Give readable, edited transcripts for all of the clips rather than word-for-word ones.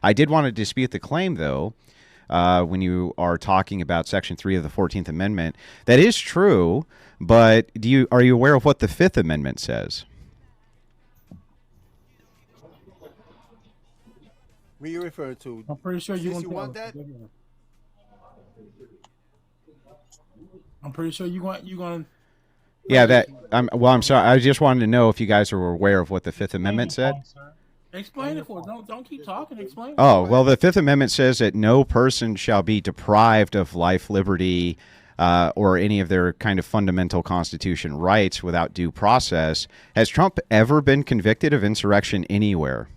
I did want to dispute the claim, though, when you are talking about Section 3 of the 14th Amendment. That is true, but are you aware of what the Fifth Amendment says? What are you referring to? I'm pretty sure you want that? I'm pretty sure you going. Yeah, I'm sorry. I just wanted to know if you guys were aware of what the Fifth Amendment said. Explain it for us. Don't keep talking. Explain. Oh, well, the Fifth Amendment says that no person shall be deprived of life, liberty, or any of their kind of fundamental constitution rights without due process. Has Trump ever been convicted of insurrection anywhere?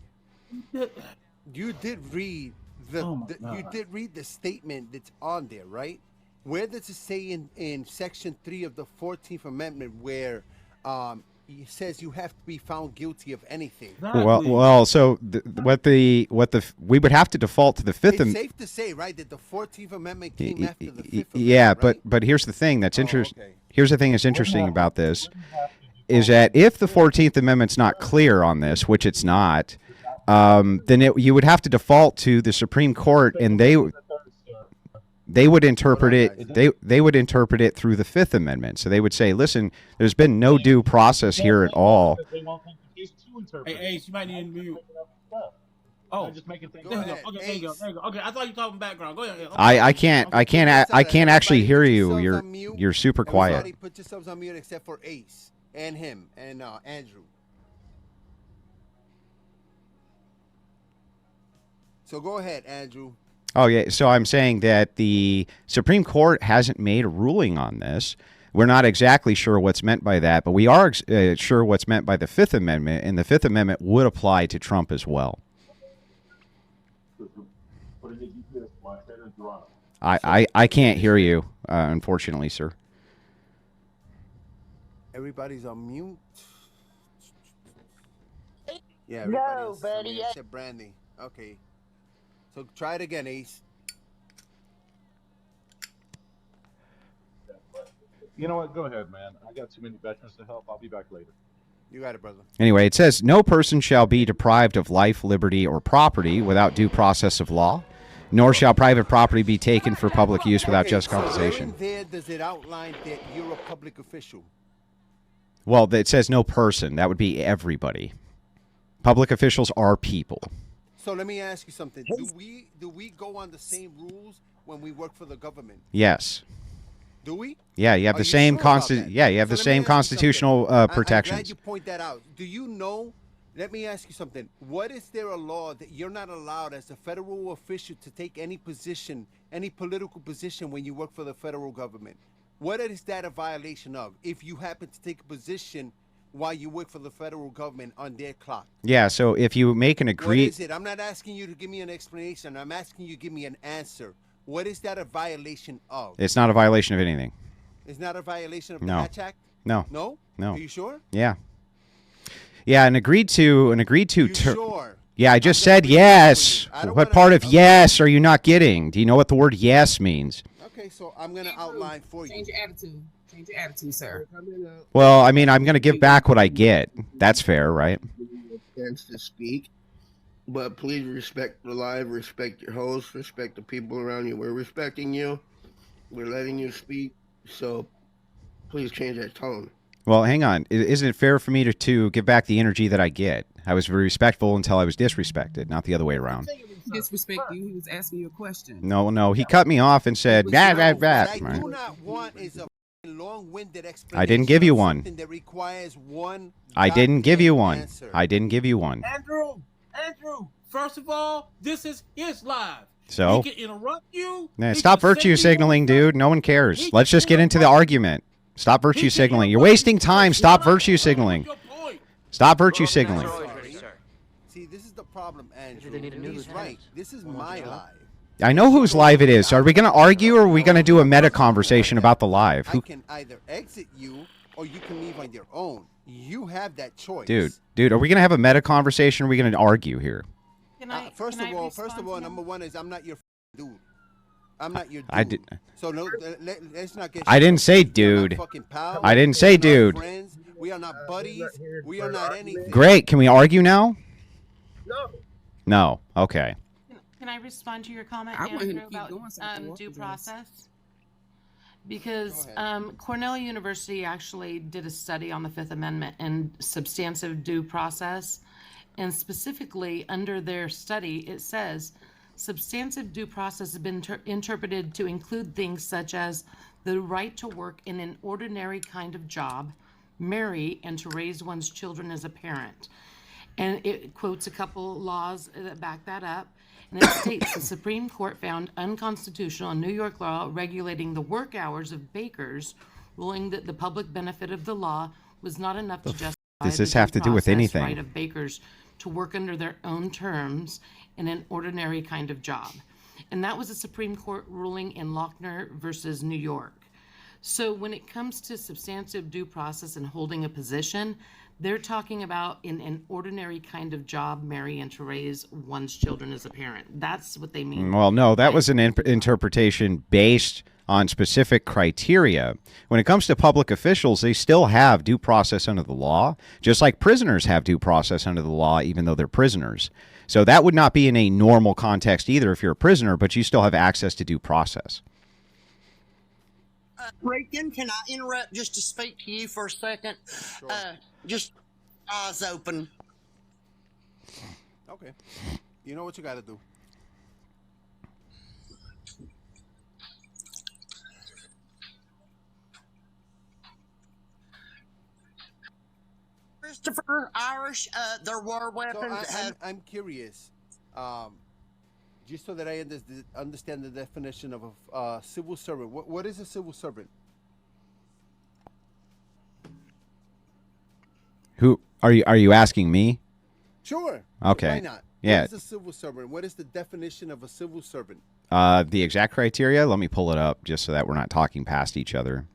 You did read you did read the statement that's on there, right? Where does it say in Section 3 of the 14th Amendment where it says you have to be found guilty of anything? Exactly. Well. So we would have to default to the Fifth It's safe to say, right, that the 14th Amendment came after the Fifth Amendment. Yeah, right? but here's the thing that's interesting. Okay. Here's the thing that's interesting about this is that if the 14th Amendment's not clear on this, which it's not, then you would have to default to the Supreme Court, and they would interpret it. They would interpret it through the Fifth Amendment. So they would say, "Listen, there's been no due process here at all." Hey, you might need to mute. Oh, just making things. There you go. Okay, there you go. Okay, I thought you were talking background. Go ahead. Okay. I can't actually hear you. You're super quiet. Everybody put yourselves on mute except for Ace and him and Andrew. So go ahead, Andrew. Oh, yeah. So I'm saying that the Supreme Court hasn't made a ruling on this. We're not exactly sure what's meant by that, but we are sure what's meant by the Fifth Amendment, and the Fifth Amendment would apply to Trump as well. I can't hear you, unfortunately, sir. Everybody's on mute. Yeah, everybody's on mute except Brandy. Okay. So try it again, Ace. You know what? Go ahead, man. I got too many veterans to help. I'll be back later. You got it, brother. Anyway, it says, no person shall be deprived of life, liberty, or property without due process of law, nor shall private property be taken for public use without just compensation. So where in there does it outline that you're a public official? Well, it says no person. That would be everybody. Public officials are people. So let me ask you something. Do we go on the same rules when we work for the government? Yes. Do we? Yeah, you have the same you have the same constitutional protections. I'm glad you point that out. Do you know? Let me ask you something. What is there a law that you're not allowed as a federal official to take any position, any political position when you work for the federal government? What is that a violation of? If you happen to take a position while you work for the federal government on their clock. Yeah, so if you make an agreement... What is it? I'm not asking you to give me an explanation. I'm asking you to give me an answer. What is that a violation of? It's not a violation of anything. It's not a violation of the No. Hatch Act? No. No? No. Are you sure? Yeah. Yeah, and agreed to... You sure? Yeah, I just said yes. What part of yes are you not getting? Do you know what the word yes means? Okay, so I'm going to outline for you. Change your attitude. Change your attitude, sir. Well, I mean, I'm going to give back what I get. That's fair, right? Chance to speak, but please respect the live, respect your host, respect the people around you. We're respecting you. We're letting you speak, so please change that tone. Well, hang on. Isn't it fair for me to give back the energy that I get? I was very respectful until I was disrespected, not the other way around. Disrespect you. He was asking you a question. No. He cut me off and said, What I do not want is a long-winded explanation. I didn't give you one. Something that requires one. I didn't give you one. Answer. I didn't give you one. Andrew, first of all, this is his live. So? He can interrupt you. Stop virtue signaling, dude. No one cares. Let's just get into the argument. Stop virtue signaling. You're wasting time. Stop virtue signaling. Stop virtue signaling. See, this is the problem, Andrew. He's right. This is my live. I know whose live it is. So are we going to argue or are we going to do a meta conversation about the live? I can either exit you or you can leave on your own. You have that choice. Dude, are we going to have a meta conversation or are we going to argue here? First of all, number one is I'm not your dude. I'm not your dude. I did. So no, let's not get. I didn't say dude. I didn't say dude. Friends. We are not buddies. We are not anything. Great. Can we argue now? No. No. Okay. Can I respond to your comment, I want him to Andrew, keep about going so I can walk due with us. process? Because Go ahead. Cornell University actually did a study on the Fifth Amendment and substantive due process. And specifically under their study, it says substantive due process has been interpreted to include things such as the right to work in an ordinary kind of job, marry, and to raise one's children as a parent. And it quotes a couple laws that back that up. And it states the Supreme Court found unconstitutional a New York law regulating the work hours of bakers, ruling that the public benefit of the law was not enough to justify does the this have due to do with process anything? right of bakers to work under their own terms in an ordinary kind of job. And that was a Supreme Court ruling in Lochner versus New York. So when it comes to substantive due process and holding a position, they're talking about in an ordinary kind of job, marry, and to raise one's children as a parent. That's what they mean. Well, no, that was an interpretation based on specific criteria. When it comes to public officials, they still have due process under the law, just like prisoners have due process under the law, even though they're prisoners. So that would not be in a normal context either if you're a prisoner, but you still have access to due process. Regan, can I interrupt just to speak to you for a second? Sure. Just eyes open. Okay. You know what you got to do. Christopher, Irish, there were So weapons. I'm curious, just so that I understand the definition of a civil servant. What is a civil servant? Who are you asking me? Sure. Okay. Why not? Yeah. What is a civil servant? What is the definition of a civil servant? The exact criteria, let me pull it up just so that we're not talking past each other.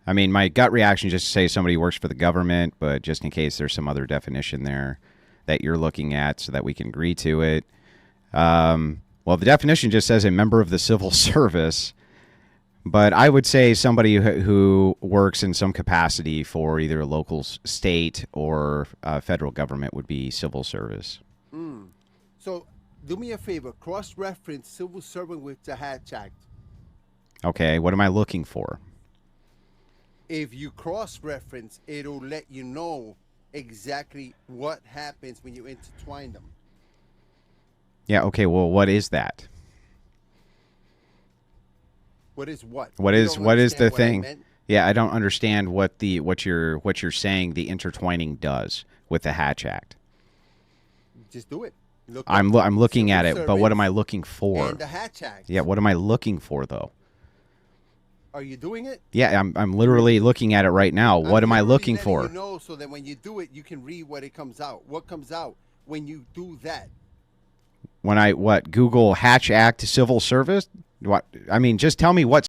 I mean, my gut reaction is just to say somebody works for the government, but just in case there's some other definition there that you're looking at so that we can agree to it. Well, the definition just says a member of the civil service, but I would say somebody who works in some capacity for either a local, state, or federal government would be civil service. So do me a favor, cross-reference civil servant with the Hatch Act. Okay, what am I looking for? If you cross-reference, it'll let you know exactly what happens when you intertwine them. Yeah, okay, well, what is that? What is what? What You is don't what is the understand what I thing? meant? Yeah, I don't understand what you're saying the intertwining does with the Hatch Act. Just do it. Look I'm up looking at civil it, but what am I servants looking for? and the Hatch Act. Yeah, what am I looking for though? Are you doing it? Yeah, I'm literally looking at it right now. What am I literally looking letting for? You know, so that when you do it, you can read what it comes out. What comes out when you do that? When I Google Hatch Act civil service? What? I mean, just tell me what,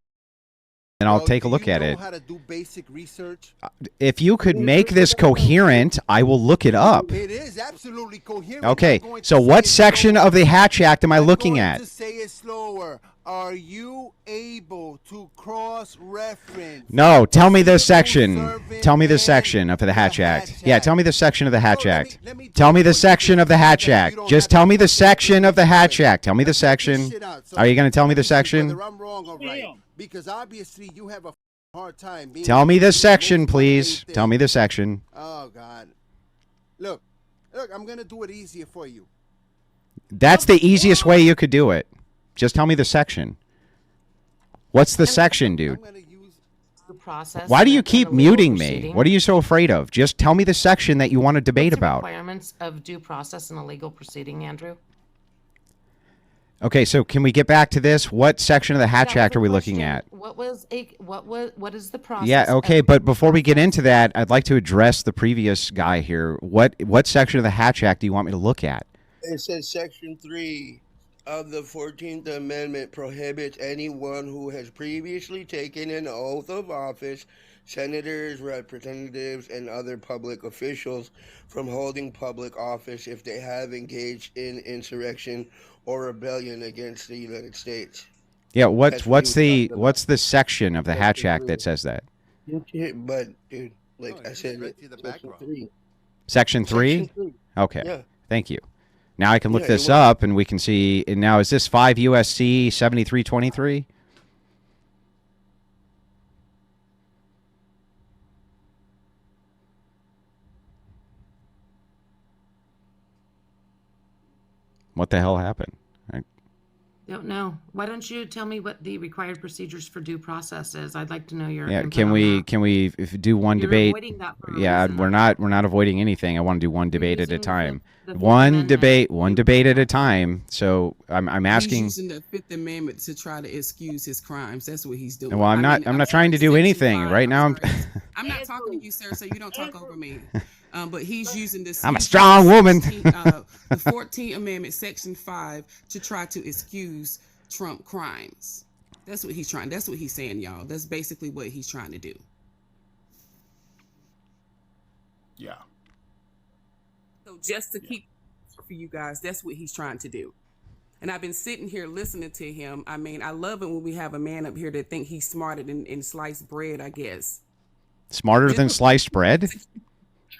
and I'll Well, take a do look you at know it. how to do basic research? If you could make this coherent, I will look it up. It is absolutely coherent. Okay, I'm going to so say what it section slower. of the Hatch Act am I looking I'm at? going to say it slower. Are you able to cross-reference? No, tell me the civil section. servant Tell me the and section of the Hatch Act. Hatch Yeah, Act? tell me the section of the Hatch No, Act. let me Tell me the tell you section of the so Hatch that you Act. don't Just have tell to me the put section of the Hatch Wait. Act. Tell me the Check this section. shit out. So Are you going to tell me the let see section? Whether I'm wrong or right. Damn. Because obviously you have a hard time being Tell me able the to section, move please. anything. Tell me the section. Oh, God. Look, I'm going to do it easier for you. That's the easiest way you could do it. Just tell me the section. What's the section, dude? I'm going to use... Due process. Why do in you a keep legal muting me? proceeding. What are you so afraid of? Just tell me the section that you want to debate What's the about. requirements of due process in a legal proceeding, Andrew? Okay, so can we get back to this? What section of the Hatch That was Act a are we looking question. at? What is the process? Yeah, okay, of but before due we get process? into that, I'd like to address the previous guy here. What section of the Hatch Act do you want me to look at? It says Section 3 of the 14th Amendment prohibits anyone who has previously taken an oath of office, senators, representatives, and other public officials, from holding public office if they have engaged in insurrection or rebellion against the United States. Yeah, That's what what's he was talking what's the section of the Hatch Section Act 3. that says that? But, dude, like No, I he said, just read to the Section background. 3. Section 3? Section 3. Okay. Yeah. Thank you. Now I can look Yeah, this you're welcome. up, and we can see. And now, is this 5 USC 7323? What the hell happened? Don't know. Why don't you tell me what the required procedures for due process is? I'd like to know your Yeah, input can on we that. can we do one You're debate? avoiding that for a Yeah, reason, we're not avoiding anything. I want to do one You're debate at a using time. the Fifth One Amendment debate at a to- time. So I'm He's asking. using the Fifth Amendment to try to excuse his crimes. That's what he's doing. Well, I'm not trying to do Section anything 5, right now. I'm not talking to you, sir, so you don't talk over me. But he's using this. I'm a strong woman. The 14th Amendment, Section 5, to try to excuse Trump crimes. That's what he's trying. That's what he's saying, y'all. That's basically what he's trying to do. Yeah. So just to keep for you guys, that's what he's trying to do. And I've been sitting here listening to him. I mean, I love it when we have a man up here that think he's smarter than sliced bread, I guess. Smarter than sliced bread?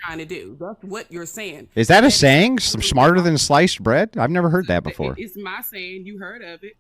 Trying to do. That's what you're saying. Is that a saying? Smarter than sliced bread? I've never heard that before. It's my saying. You heard of it.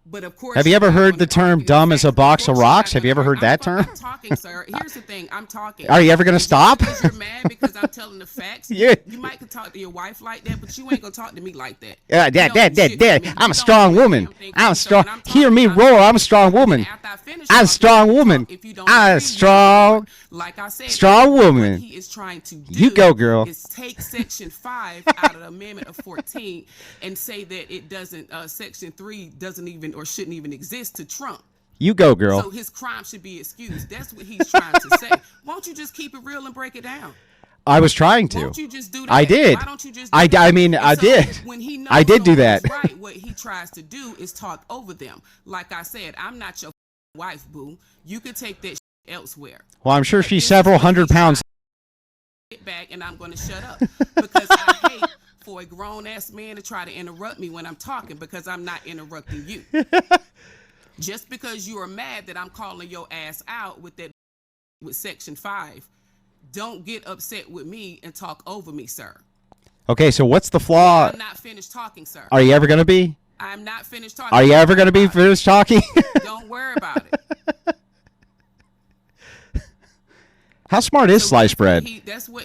But of course, Have you ever heard the term "dumb as a box of rocks"? Have you ever heard that term? I'm talking, sir. Here's the thing. I'm talking. Are you ever gonna stop? Because you're mad because I'm telling the facts. Yeah. You might could talk to your wife like that, but you ain't gonna talk to me like that. Yeah, You don't do shit for me. I'm You a strong don't do woman. damn thing for I'm me. a So strong. when I'm Hear me talking, roar. I'm a strong woman. and after I finish I'm a talking, strong you woman. talk. If you don't I'm a agree, you strong. talk. Like I said, strong what woman. he is trying to do You go, girl. is take Section 5 out of the Amendment of 14 and say that it doesn't. Section 3 doesn't even or shouldn't even exist to Trump. You go, girl. So his crime should be excused. That's what he's trying to say. Won't you just keep it real and break it down? I was trying to. Won't you just do that? I did. Why don't you just do I that? mean, I So did. When he knows I did do that. someone's right, what he tries to do is talk over them. Like I said, I'm not your wife, boo. You could take that elsewhere. Well, I'm sure But she's this is several what hundred he's trying pounds. to get back, and I'm going to shut up because I hate for a grown ass man to try to interrupt me when I'm talking because I'm not interrupting you. Just because you are mad that I'm calling your ass out with Section 5, don't get upset with me and talk over me, sir. Okay, so what's the flaw? I'm not finished talking, sir. Are you ever gonna be? I'm not finished talking. Are you ever gonna be Don't worry finished talking? about it. Don't worry about it. How smart is So sliced bread? that's what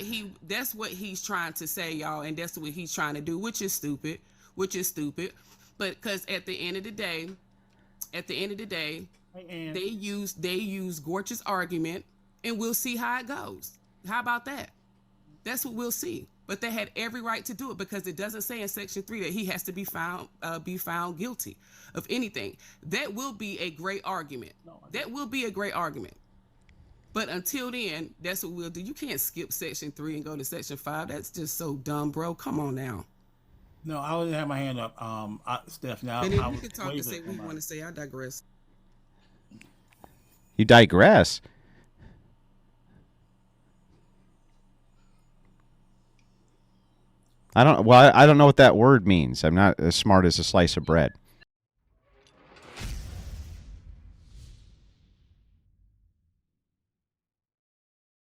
he's trying to say, y'all, and that's what he's trying to do, which is stupid. But because at the end of the day, they use Gorch's argument, and we'll see how it goes. How about that? That's what we'll see. But they had every right to do it because it doesn't say in Section 3 that he has to be found guilty of anything. That will be a great argument. But until then, that's what we'll do. You can't skip Section 3 and go to Section 5. That's just so dumb, bro. Come on now. No, I didn't have my hand up, Steph. Now, And then I you was can talk and waving say at what you somebody. want to say. I digress. You digress. I don't know what that word means. I'm not as smart as a slice of bread.